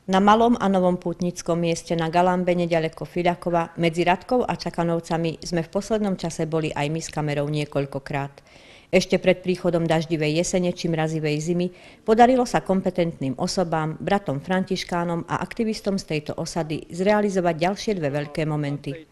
Na malom a novom pútnickom mieste na Galambe neďaleko Fiľakova medzi Radkou a Čakanovcami sme v poslednom čase boli aj my s kamerou niekoľkokrát. Ešte pred príchodom daždivej jesene či mrazivej zimy podarilo sa kompetentným osobám, bratom františkánom a aktivistom z tejto osady zrealizovať ďalšie dve veľké momenty.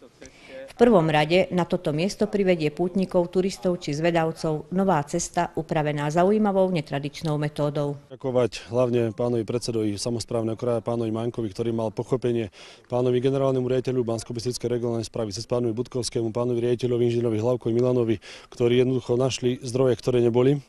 V prvom rade na toto miesto privedie pútnikov, turistov či zvedavcov nová cesta upravená zaujímavou netradičnou metódou. Ďakovať hlavne pánovi predsedovi samosprávneho kraja, pánovi Maňkovi, ktorý mal pochopenie, pánovi generálnemu riaditeľu Banskobystrickej regionálnej správy cez pánovi Budkovskému, pánovi riaditeľovi inžinierovi Hlavkovi Milanovi, ktorí jednoducho našli zdroje, ktoré neboli.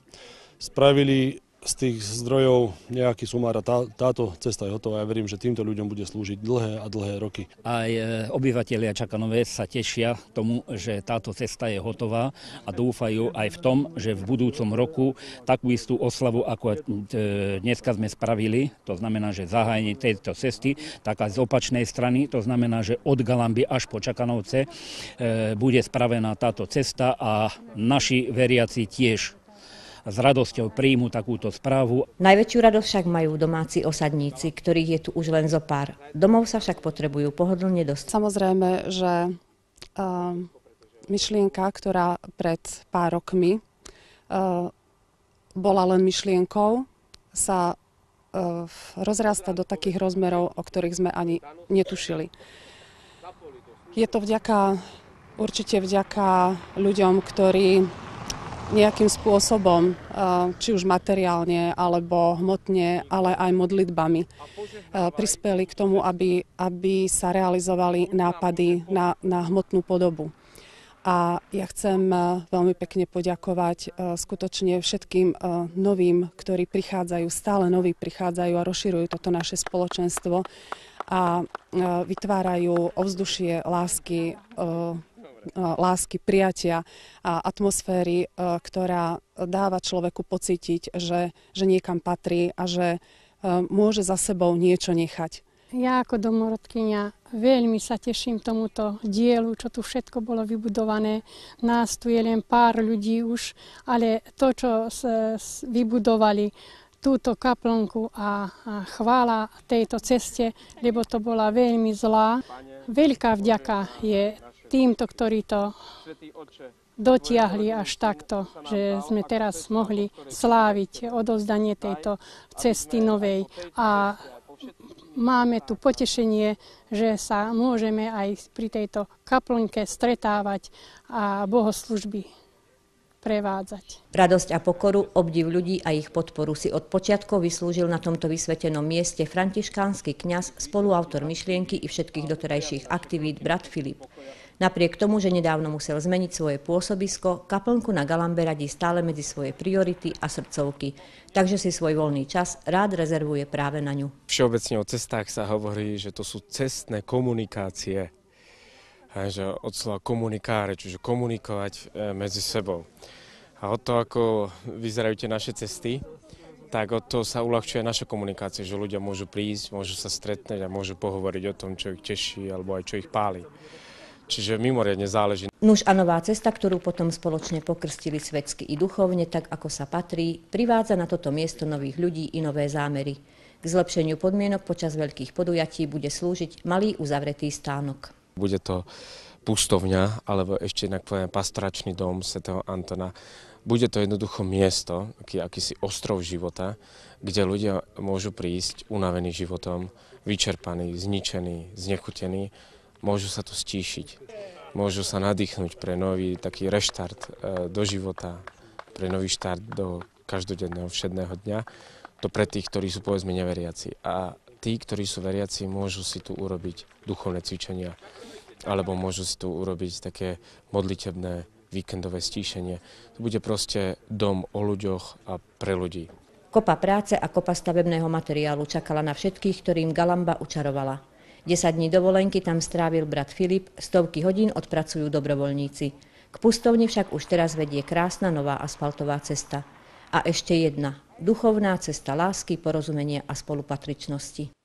Spravili z tých zdrojov nejaký sumár a táto cesta je hotová. Ja verím, že týmto ľuďom bude slúžiť dlhé a dlhé roky. Aj obyvatelia Čakanové sa tešia tomu, že táto cesta je hotová a dúfajú aj v tom, že v budúcom roku takú istú oslavu, ako dneska sme spravili, to znamená, že zahájenie tejto cesty, tak aj z opačnej strany, to znamená, že od Galamby až po Čakanovce bude spravená táto cesta a naši veriaci tiež s radosťou príjmu takúto správu. Najväčšiu radosť však majú domáci osadníci, ktorých je tu už len zo pár. Domov sa však potrebujú pohodlne dostať. Samozrejme, že myšlienka, ktorá pred pár rokmi bola len myšlienkou, sa rozrasta do takých rozmerov, o ktorých sme ani netušili. Je to určite vďaka ľuďom, ktorí nejakým spôsobom, či už materiálne, alebo hmotne, ale aj modlitbami, prispeli k tomu, aby sa realizovali nápady na hmotnú podobu. A ja chcem veľmi pekne poďakovať skutočne všetkým novým, ktorí prichádzajú, stále noví prichádzajú a rozširujú toto naše spoločenstvo a vytvárajú ovzdušie lásky, prijatia a atmosféry, ktorá dáva človeku pocítiť, že niekam patrí a že môže za sebou niečo nechať. Ja ako domorodkyňa veľmi sa teším tomuto dielu, čo tu všetko bolo vybudované. Nás tu je len pár ľudí už, ale to, čo vybudovali, túto kaplnku a chvála tejto ceste, lebo to bola veľmi zlá. Veľká vďaka je týmto, ktorí to dotiahli až takto, že sme teraz mohli sláviť odovzdanie tejto cesty novej. A máme tu potešenie, že sa môžeme aj pri tejto kaplnke stretávať a bohoslužby prevádzať. Radosť a pokoru, obdiv ľudí a ich podporu si od počiatkov vyslúžil na tomto vysvetenom mieste františkánsky kňaz, spoluautor myšlienky i všetkých doterajších aktivít brat Filip. Napriek tomu, že nedávno musel zmeniť svoje pôsobisko, kaplnku na Galambe radí stále medzi svoje priority a srdcovky, takže si svoj voľný čas rád rezervuje práve na ňu. Všeobecne o cestách sa hovorí, že to sú cestné komunikácie, že od slova komunikáre, čiže komunikovať medzi sebou. A od toho, ako vyzerajú tie naše cesty, tak od toho sa uľahčuje naša komunikácia, že ľudia môžu prísť, môžu sa stretnúť a môžu pohovoriť o tom, čo ich teší alebo aj čo ich páli. Čiže mimoriadne záleží. Nuž a nová cesta, ktorú potom spoločne pokrstili svetsky i duchovne, tak ako sa patrí, privádza na toto miesto nových ľudí i nové zámery. K zlepšeniu podmienok počas veľkých podujatí bude slúžiť malý uzavretý stánok. Bude to pustovňa, alebo ešte inak poviem pastoračný dom svätého Antona. Bude to jednoducho miesto, akýsi ostrov života, kde ľudia môžu prísť unavení životom, vyčerpaní, zničení, znechutení. Môžu sa tu stíšiť, môžu sa nadýchnúť pre nový taký reštart do života, pre nový štart do každodenného všedného dňa. To pre tých, ktorí sú povedzme neveriaci. A tí, ktorí sú veriaci, môžu si tu urobiť duchovné cvičenia alebo môžu si tu urobiť také modlitebné víkendové stíšenie. To bude proste dom o ľuďoch a pre ľudí. Kopa práce a kopa stavebného materiálu čakala na všetkých, ktorým Galamba učarovala. 10 dní dovolenky tam strávil brat Filip, stovky hodín odpracujú dobrovoľníci. K pustovni však už teraz vedie krásna nová asfaltová cesta. A ešte jedna, duchovná cesta lásky, porozumenia a spolupatričnosti.